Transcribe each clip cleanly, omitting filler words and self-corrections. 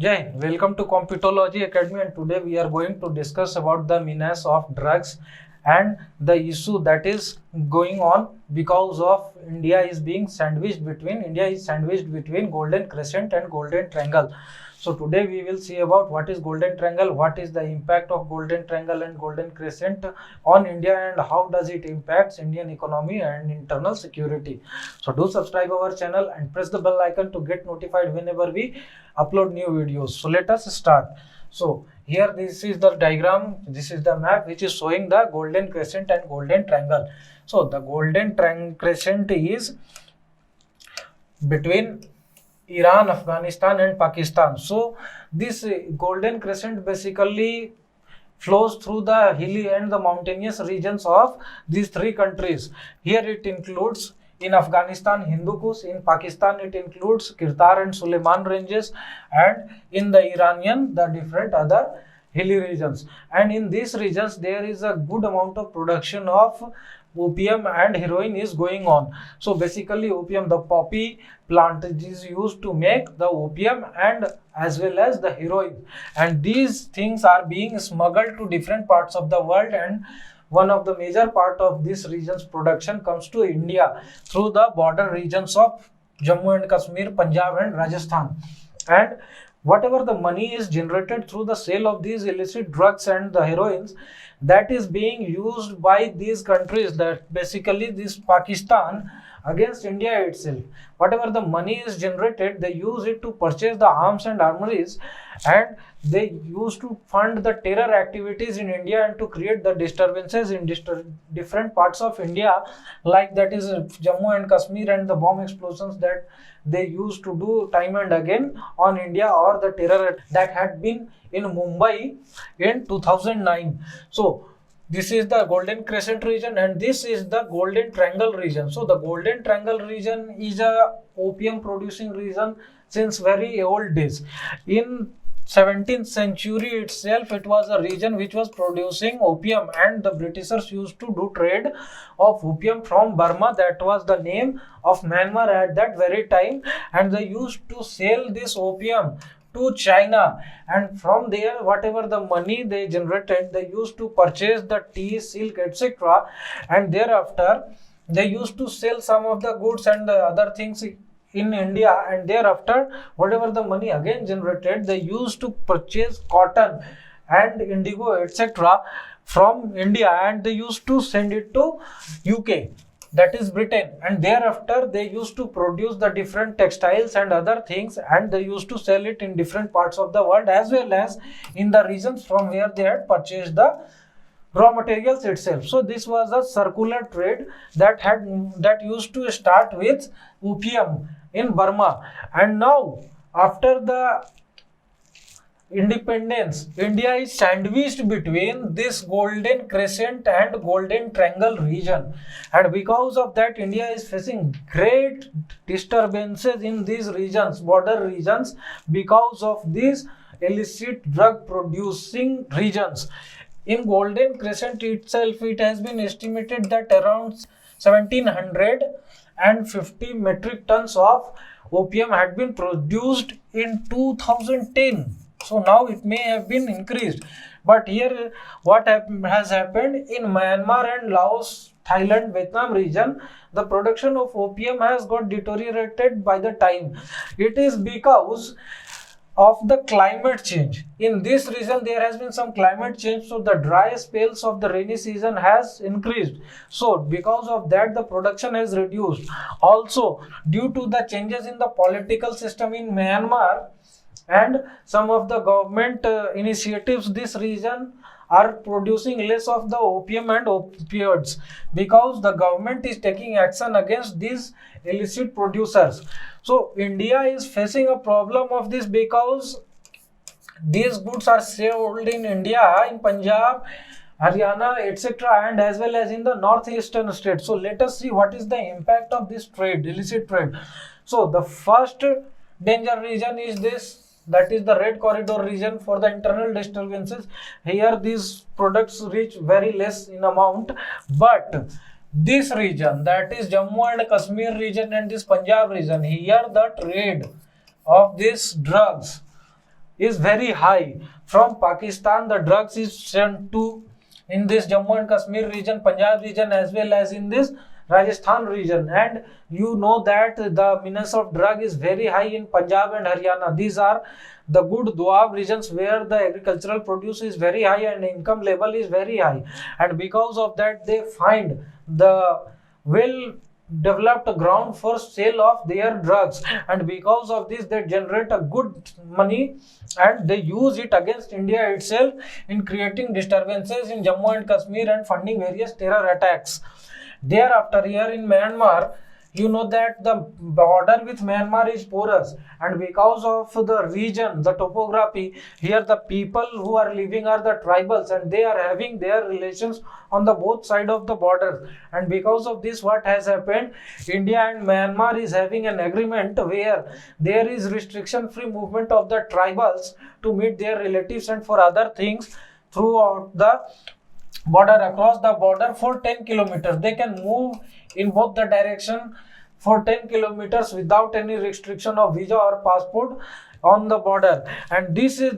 Jai, welcome to Computology Academy, and today we are going to discuss about the menace of drugs and the issue that is going on because of India is sandwiched between Golden Crescent and Golden Triangle. So today we will see about what is Golden Triangle, what is the impact of Golden Triangle and Golden Crescent on India, and how does it impacts Indian economy and internal security. So do subscribe our channel and press the bell icon to get notified whenever we upload new videos. So let us start. So here this is the diagram, this is the map which is showing the Golden Crescent and Golden Triangle. So the Golden Crescent is between Iran, Afghanistan and Pakistan. So this Golden Crescent basically flows through the hilly and the mountainous regions of these three countries. Here it includes in Afghanistan Hindu Kush, in Pakistan it includes Kirtar and Suleiman ranges, and in the Iranian the different other hilly regions. And in these regions there is a good amount of production of opium and heroin is going on. So basically opium, the poppy plant, is used to make the opium and as well as the heroin, and these things are being smuggled to different parts of the world, and one of the major part of this region's production comes to India through the border regions of Jammu and Kashmir, Punjab and Rajasthan. And whatever the money is generated through the sale of these illicit drugs and the heroines, that is being used by these countries, that basically this Pakistan, against India itself. Whatever the money is generated, they use it to purchase the arms and armories, and they used to fund the terror activities in India and to create the disturbances in different parts of India, like that is Jammu and Kashmir, and the bomb explosions that they used to do time and again on India, or the terror that had been in Mumbai in 2009. So this is the Golden Crescent region and this is the Golden Triangle region. So the Golden Triangle region is a opium producing region since very old days. In 17th century itself, it was a region which was producing opium, and the Britishers used to do trade of opium from Burma. That was the name of Myanmar at that very time, and they used to sell this opium to China, and from there whatever the money they generated, they used to purchase the tea, silk, etc., and thereafter they used to sell some of the goods and the other things in India, and thereafter whatever the money again generated, they used to purchase cotton and indigo, etc., from India, and they used to send it to UK, that is Britain, and thereafter they used to produce the different textiles and other things, and they used to sell it in different parts of the world as well as in the regions from where they had purchased the raw materials itself. So this was a circular trade that used to start with opium in Burma, and now after the independence, India is sandwiched between this Golden Crescent and Golden Triangle region, and because of that India is facing great disturbances in these regions, border regions, because of these illicit drug producing regions. In Golden Crescent itself, it has been estimated that around 1750 metric tons of opium had been produced in 2010. So now it may have been increased, but here what has happened in Myanmar and Laos, Thailand, Vietnam region, the production of opium has got deteriorated by the time. It is because of the climate change. In this region there has been some climate change, so the dry spells of the rainy season has increased. So because of that the production has reduced. Also due to the changes in the political system in Myanmar and some of the government initiatives, this region are producing less of the opium and opioids, because the government is taking action against these illicit producers. So India is facing a problem of this because these goods are sold in India, in Punjab, Haryana, etc., and as well as in the northeastern states. So let us see what is the impact of this trade, illicit trade. So the first danger region is this, that is the red corridor region for the internal disturbances. Here these products reach very less in amount, but this region, that is Jammu and Kashmir region and this Punjab region, here the trade of these drugs is very high. From Pakistan, the drugs is sent to in this Jammu and Kashmir region, Punjab region, as well as in this Rajasthan region. And you know that the menace of drug is very high in Punjab and Haryana. These are the good Doab regions where the agricultural produce is very high and income level is very high. And because of that, they find the well developed ground for sale of their drugs, and because of this they generate a good money and they use it against India itself in creating disturbances in Jammu and Kashmir and funding various terror attacks. Thereafter, here in Myanmar, you know that the border with Myanmar is porous, and because of the region, the topography, here the people who are living are the tribals, and they are having their relations on the both side of the border. And because of this, what has happened, India and Myanmar is having an agreement where there is restriction free movement of the tribals to meet their relatives and for other things throughout the border. Across the border for 10 kilometers they can move in both the direction for 10 kilometers without any restriction of visa or passport on the border. And this is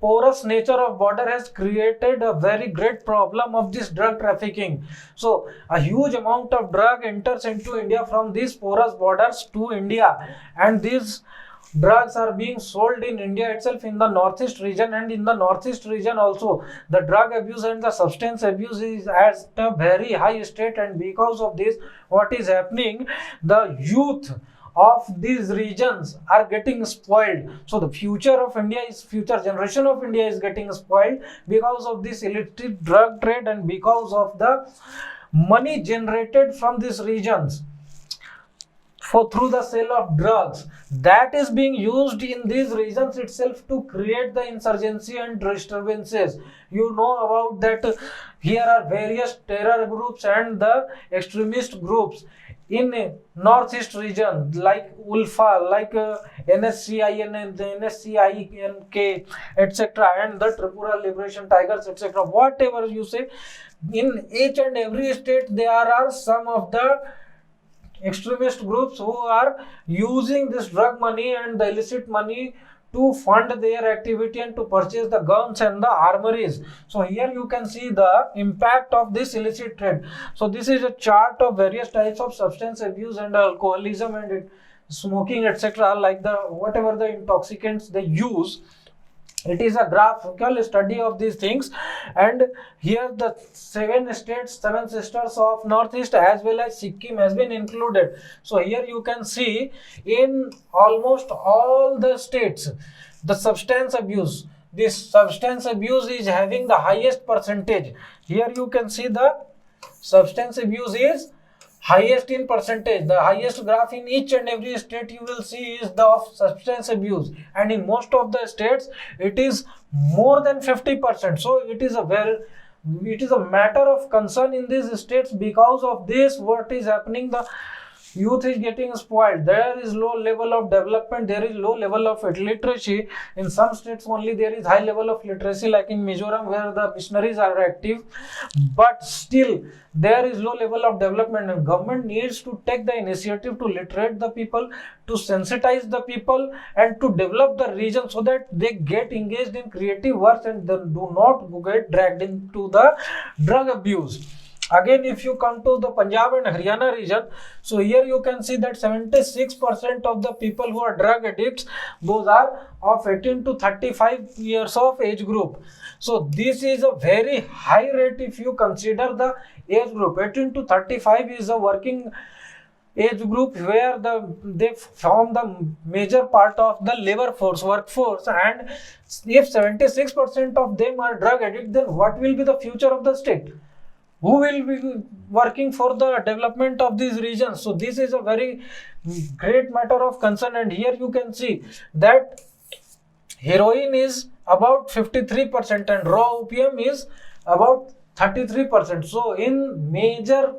porous nature of border has created a very great problem of this drug trafficking. So a huge amount of drug enters into India from these porous borders to India, and these drugs are being sold in India itself in the northeast region. And in the northeast region also, the drug abuse and the substance abuse is at a very high state. And because of this, what is happening, the youth of these regions are getting spoiled. So the future of India is, future generation of India is getting spoiled because of this illicit drug trade and because of the money generated from these regions for through the sale of drugs that is being used in these regions itself to create the insurgency and disturbances. You know about that here are various terror groups and the extremist groups in northeast region like ULFA, like NSCIN and the NSCINK, etc., and the Tripura Liberation Tigers, etc. Whatever you say, in each and every state there are some of the extremist groups who are using this drug money and the illicit money to fund their activity and to purchase the guns and the armories. So here you can see the impact of this illicit trade. So this is a chart of various types of substance abuse and alcoholism and smoking, etc., like the whatever the intoxicants they use. It is a graphical study of these things. And here the 7 states, 7 sisters of Northeast as well as Sikkim has been included. So here you can see in almost all the states, the substance abuse, this substance abuse is having the highest percentage. Here you can see the substance abuse is highest in percentage. The highest graph in each and every state you will see is the of substance abuse, and in most of the states it is more than 50%. So it is a matter of concern in these states. Because of this, what is happening, the youth is getting spoiled. There is low level of development, there is low level of literacy. In some states only there is high level of literacy, like in Mizoram where the missionaries are active, but still there is low level of development, and government needs to take the initiative to literate the people, to sensitize the people, and to develop the region so that they get engaged in creative works and they do not get dragged into the drug abuse. Again, if you come to the Punjab and Haryana region, so here you can see that 76% of the people who are drug addicts, those are of 18 to 35 years of age group. So this is a very high rate if you consider the age group. 18 to 35 is a working age group where they form the major part of the labor force, workforce. And if 76% of them are drug addicts, then what will be the future of the state? Who will be working for the development of these regions? So this is a very great matter of concern. And here you can see that heroin is about 53% and raw opium is about 33%. So in major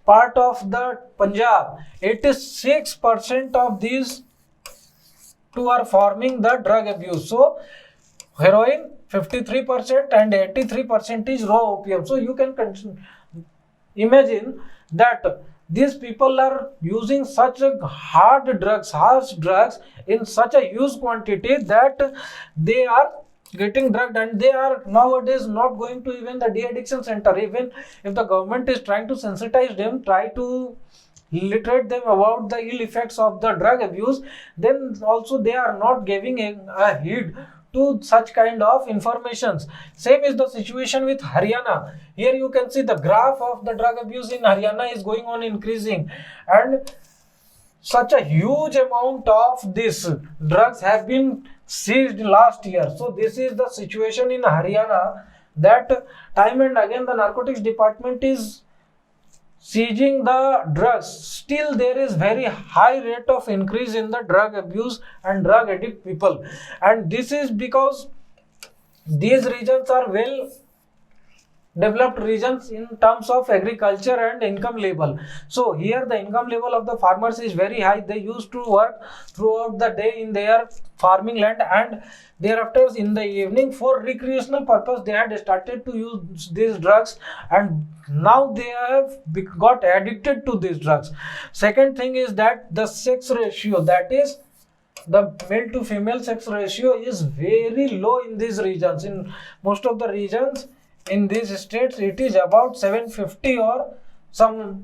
part of the Punjab, 86% of these two are forming the drug abuse. So heroin 53% and 83% is raw opium. So you can imagine that these people are using such a harsh drugs in such a huge quantity that they are getting drugged, and they are nowadays not going to even the de-addiction center. Even if the government is trying to sensitize them, try to literate them about the ill effects of the drug abuse, then also they are not giving a heed to such kind of informations. Same is the situation with Haryana. Here you can see the graph of the drug abuse in Haryana is going on increasing, and such a huge amount of these drugs have been seized last year. So this is the situation in Haryana, that time and again the narcotics department is seizing the drugs. Still there is very high rate of increase in the drug abuse and drug addict people, and this is because these regions are well developed regions in terms of agriculture and income level. So here the income level of the farmers is very high. They used to work throughout the day in their farming land, and thereafter in the evening for recreational purpose they had started to use these drugs, and now they have got addicted to these drugs. Second thing is that the sex ratio, that is the male to female sex ratio, is very low in these regions. In most of the regions in these states it is about 750 or something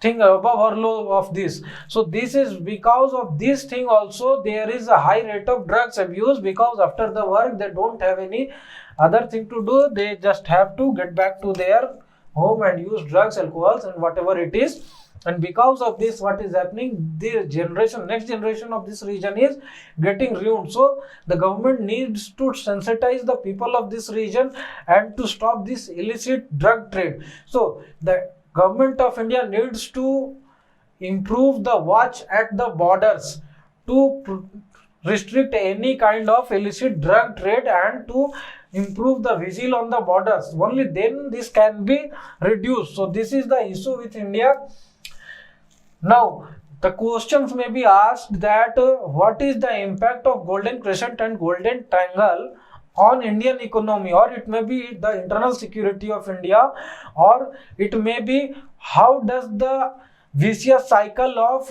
above or low of this. So this is because of this thing also there is a high rate of drugs abuse, because after the work they don't have any other thing to do. They just have to get back to their home and use drugs, alcohols and whatever it is. And because of this, what is happening, the next generation of this region is getting ruined. So the government needs to sensitize the people of this region and to stop this illicit drug trade. So the government of India needs to improve the watch at the borders to restrict any kind of illicit drug trade and to improve the vigil on the borders. Only then this can be reduced. So this is the issue with India. Now, the questions may be asked that what is the impact of Golden Crescent and Golden Triangle on Indian economy, or it may be the internal security of India, or it may be how does the vicious cycle of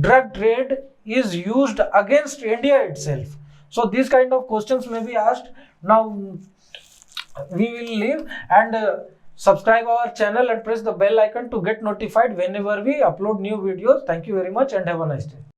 drug trade is used against India itself. So these kind of questions may be asked. Now we will leave and subscribe our channel and press the bell icon to get notified whenever we upload new videos. Thank you very much and have a nice day.